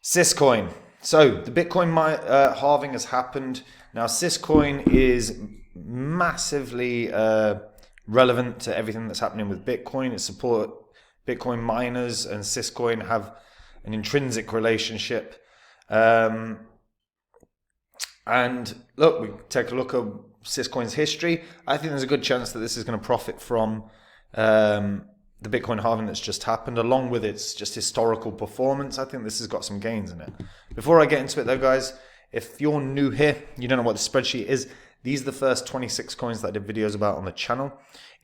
Syscoin. So the Bitcoin halving has happened. Now Syscoin is massively relevant to everything that's happening with Bitcoin. It supports Bitcoin miners, and Syscoin have an intrinsic relationship. And look, we take a look at Syscoin's history. I think there's a good chance that this is going to profit from the Bitcoin halving that's just happened, along with its just historical performance. I think this has got some gains in it. Before I get into it though, guys, if you're new here, you don't know what the spreadsheet is, these are the first 26 coins that I did videos about on the channel.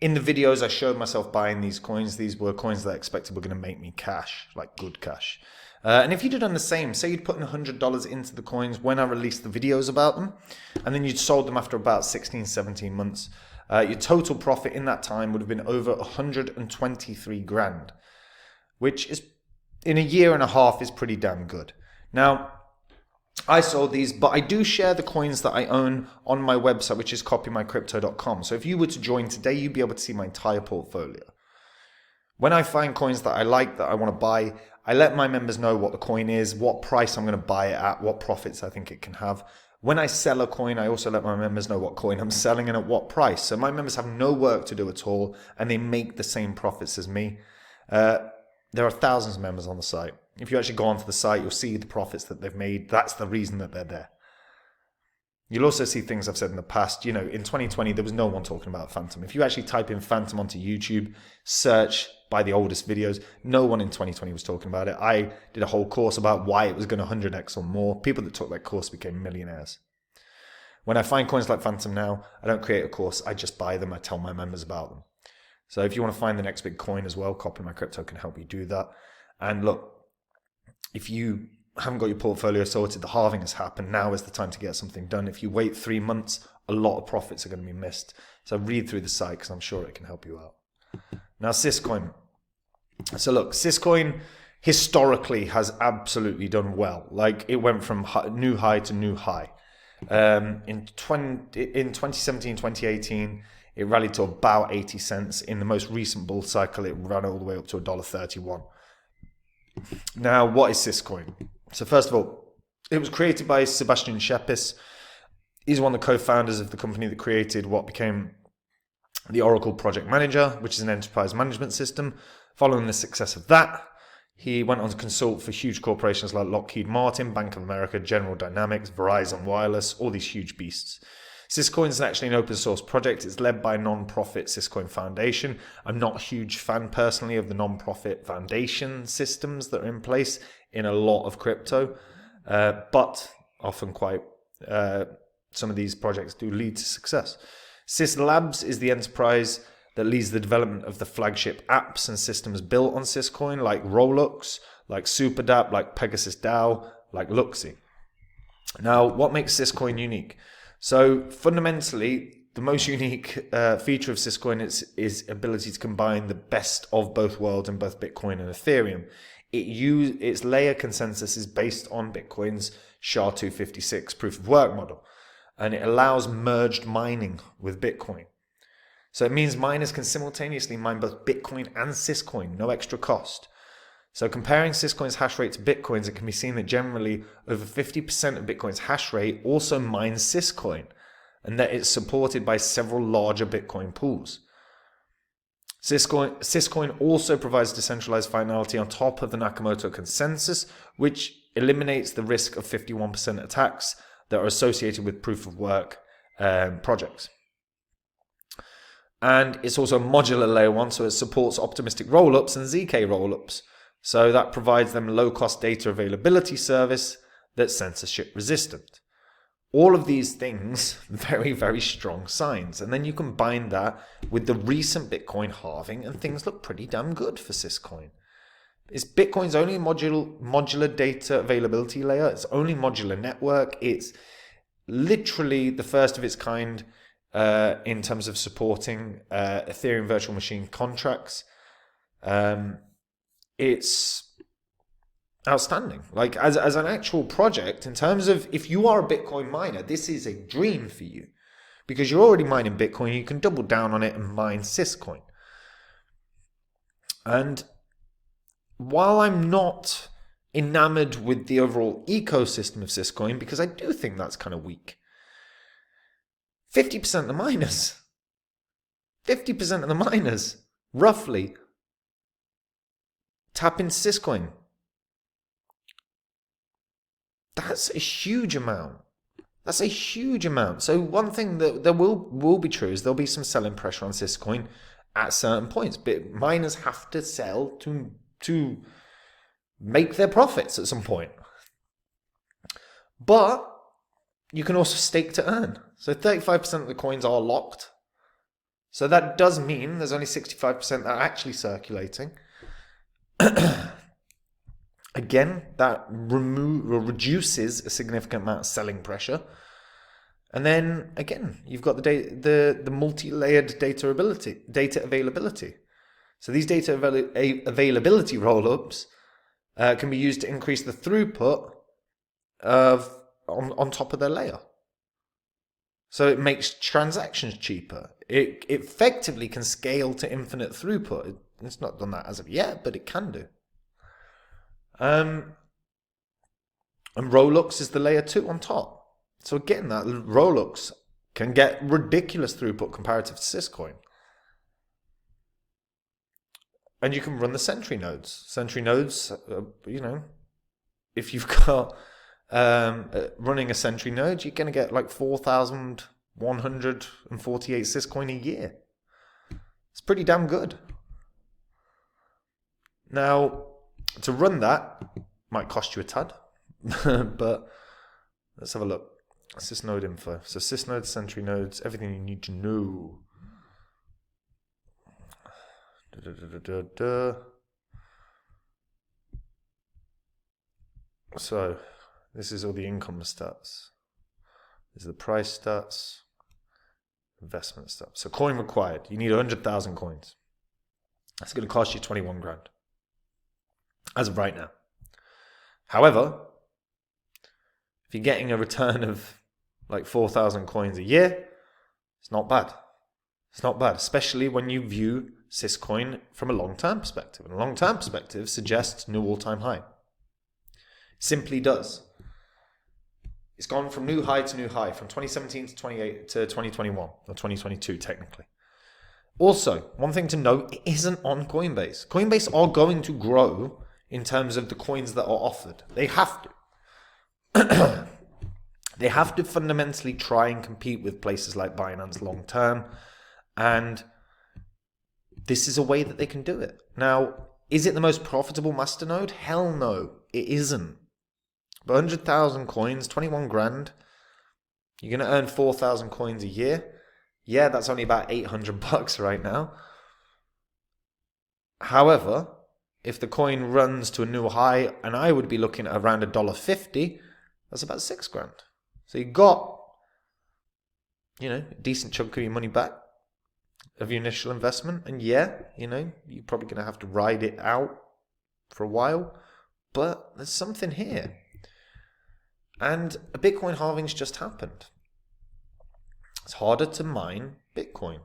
In the videos, I showed myself buying these coins. These were coins that I expected were going to make me cash, like good cash. And if you'd done the same, say you'd put in $100 into the coins when I released the videos about them, and then you'd sold them after about 16, 17 months, your total profit in that time would have been over 123 grand, which is, in a year and a half, is pretty damn good. Now, I sold these, but I do share the coins that I own on my website, which is copymycrypto.com. So if you were to join today, you'd be able to see my entire portfolio. When I find coins that I like, that I want to buy, I let my members know what the coin is, what price I'm going to buy it at, what profits I think it can have. When I sell a coin, I also let my members know what coin I'm selling and at what price. So my members have no work to do at all, and they make the same profits as me. There are thousands of members on the site. If you actually go onto the site, you'll see the profits that they've made. That's the reason that they're there. You'll also see things I've said in the past. You know, in 2020, there was no one talking about Phantom. If you actually type in Phantom onto YouTube, search by the oldest videos, no one in 2020 was talking about it. I did a whole course about why it was going to 100x or more. People that took that course became millionaires. When I find coins like Phantom now, I don't create a course. I just buy them. I tell my members about them. So if you want to find the next big coin as well, Copy My Crypto can help you do that. And look, if you haven't got your portfolio sorted, the halving has happened. Now is the time to get something done. If you wait 3 months, a lot of profits are going to be missed. So read through the site because I'm sure it can help you out. Now, Syscoin. So look, Syscoin historically has absolutely done well. Like, it went from new high to new high. In 2017, 2018, it rallied to about 80 cents. In the most recent bull cycle, it ran all the way up to $1.31. Now, what is Syscoin? So first of all, it was created by Sebastian SYS. He's one of the co-founders of the company that created what became the Oracle Project Manager, which is an enterprise management system. Following the success of that, he went on to consult for huge corporations like Lockheed Martin, Bank of America, General Dynamics, Verizon Wireless, all these huge beasts. Syscoin is actually an open source project. It's led by a non-profit Syscoin Foundation. I'm not a huge fan personally of the non-profit foundation systems that are in place in a lot of crypto, but often quite some of these projects do lead to success. Sys Labs is the enterprise that leads the development of the flagship apps and systems built on Syscoin, like Rolux, like SuperDApp, like Pegasus DAO, like Luxy. Now, what makes Syscoin unique? So fundamentally, the most unique feature of Syscoin is ability to combine the best of both worlds in both Bitcoin and Ethereum. Its layer consensus is based on Bitcoin's SHA-256 proof of work model, and it allows merged mining with Bitcoin. So it means miners can simultaneously mine both Bitcoin and Syscoin, no extra cost. So comparing Syscoin's hash rate to Bitcoin's, it can be seen that generally over 50% of Bitcoin's hash rate also mines Syscoin, and that it's supported by several larger Bitcoin pools. Syscoin also provides decentralized finality on top of the Nakamoto consensus, which eliminates the risk of 51% attacks that are associated with proof of work projects. And it's also a modular layer 1, so it supports optimistic rollups and ZK rollups. So that provides them low-cost data availability service that's censorship resistant. All of these things, very, very strong signs. And then you combine that with the recent Bitcoin halving, and things look pretty damn good for Syscoin. It's Bitcoin's only modular data availability layer. It's only modular network. It's literally the first of its kind in terms of supporting Ethereum virtual machine contracts. It's outstanding. Like as an actual project, in terms of if you are a Bitcoin miner, this is a dream for you because you're already mining Bitcoin. You can double down on it and mine Syscoin. And while I'm not enamored with the overall ecosystem of Syscoin because I do think that's kind of weak. 50% of the miners, 50% of the miners, roughly, tap into Syscoin. That's a huge amount. That's a huge amount. So one thing that there will be true is there'll be some selling pressure on Syscoin at certain points. But miners have to sell to make their profits at some point. But you can also stake to earn. So 35% of the coins are locked. So that does mean there's only 65% that are actually circulating. Again, that reduces a significant amount of selling pressure. And then again, you've got the multi-layered data availability. So these data availability rollups can be used to increase the throughput on top of their layer. So it makes transactions cheaper. It effectively can scale to infinite throughput. It's not done that as of yet, but it can do. And Rolux is the layer 2 on top. So again, that Rolux can get ridiculous throughput comparative to Syscoin. And you can run the Sentry nodes. Sentry nodes, if you've got running a Sentry node, you're going to get like 4,148 Syscoin a year. It's pretty damn good. Now, to run that might cost you a tad, but let's have a look. Sysnode info. So Sysnode, Sentry nodes, everything you need to know. So this is all the income stats. This is the price stats, investment stats. So coin required. You need 100,000 coins. That's going to cost you 21 grand. As of right now. However, if you're getting a return of like 4,000 coins a year, it's not bad. It's not bad, especially when you view Syscoin from a long-term perspective. And a long-term perspective suggests new all-time high. It simply does. It's gone from new high to new high, from 2017 to 2021, or 2022 technically. Also, one thing to note, it isn't on Coinbase. Coinbase are going to grow in terms of the coins that are offered. They have to. They have to fundamentally try and compete with places like Binance long term. And this is a way that they can do it. Now, is it the most profitable masternode? Hell no, it isn't. But 100,000 coins, 21 grand, you're going to earn 4,000 coins a year. Yeah, that's only about $800 right now. However, if the coin runs to a new high, and I would be looking at around $1.50, that's about 6 grand. So you got, a decent chunk of your money back of your initial investment. And yeah, you're probably going to have to ride it out for a while, but there's something here. And a Bitcoin halving's just happened. It's harder to mine Bitcoin.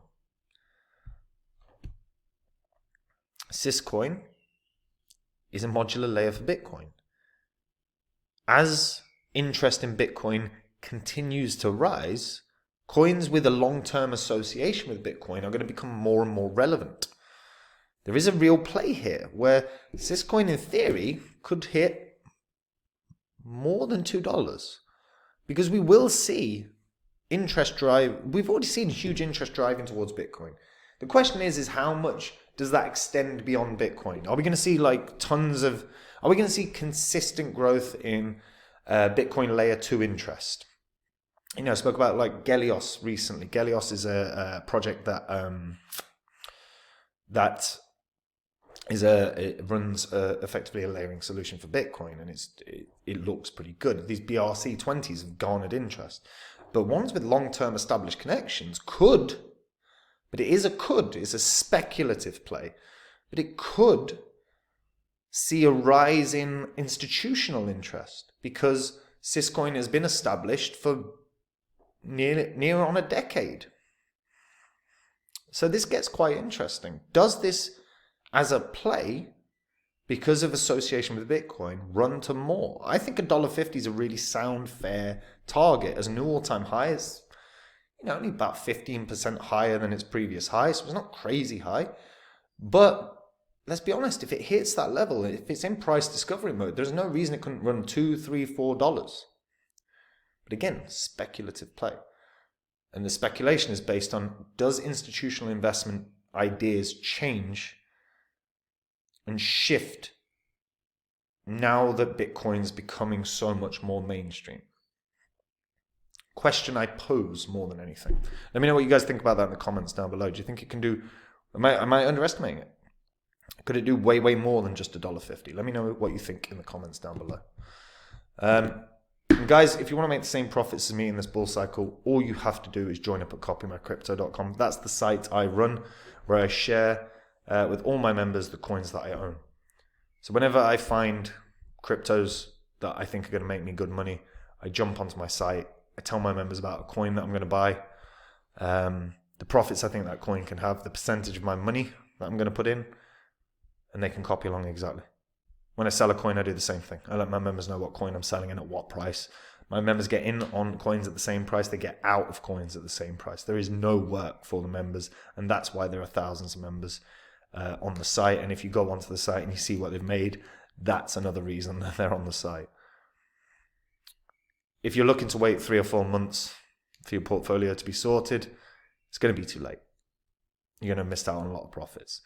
Syscoin is a modular layer for Bitcoin. As interest in Bitcoin continues to rise, coins with a long-term association with Bitcoin are going to become more and more relevant. There is a real play here where Syscoin, in theory, could hit more than $2 because we will see interest drive. We've already seen huge interest driving towards Bitcoin. The question is how much does that extend beyond Bitcoin? Are we going to see are we going to see consistent growth in Bitcoin layer 2 interest? I spoke about like Gelios recently. Gelios is a project that it runs effectively a layering solution for Bitcoin, and it looks pretty good. These BRC20s have garnered interest, but ones with long-term established connections could, but it's a speculative play, but it could see a rise in institutional interest because Syscoin has been established for near on a decade. So this gets quite interesting. Does this, as a play, because of association with Bitcoin, run to more. I think $1.50 is a really sound, fair target as a new all-time high. It's only about 15% higher than its previous high, so it's not crazy high. But let's be honest, if it hits that level, if it's in price discovery mode, there's no reason it couldn't run $2, $3, $4. But again, speculative play. And the speculation is based on, does institutional investment ideas change and shift now that Bitcoin's becoming so much more mainstream? Question I pose more than anything. Let me know what you guys think about that in the comments down below. Do you think it can do, am I underestimating it? Could it do way, way more than just $1.50? Let me know what you think in the comments down below. And guys, if you want to make the same profits as me in this bull cycle, all you have to do is join up at copymycrypto.com. That's the site I run where I share with all my members the coins that I own. So whenever I find cryptos that I think are going to make me good money, I jump onto my site. I tell my members about a coin that I'm going to buy, the profits I think that coin can have, the percentage of my money that I'm going to put in, and they can copy along exactly. When I sell a coin, I do the same thing. I let my members know what coin I'm selling and at what price. My members get in on coins at the same price. They get out of coins at the same price. There is no work for the members, and that's why there are thousands of members on the site. And if you go onto the site and you see what they've made, that's another reason that they're on the site. If you're looking to wait 3 or 4 months for your portfolio to be sorted, it's going to be too late. You're going to miss out on a lot of profits.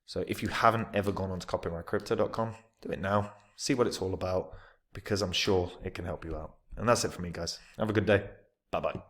So if you haven't ever gone on to copymycrypto.com, do it now. See what it's all about, because I'm sure it can help you out. And that's it for me, guys. Have a good day. Bye-bye.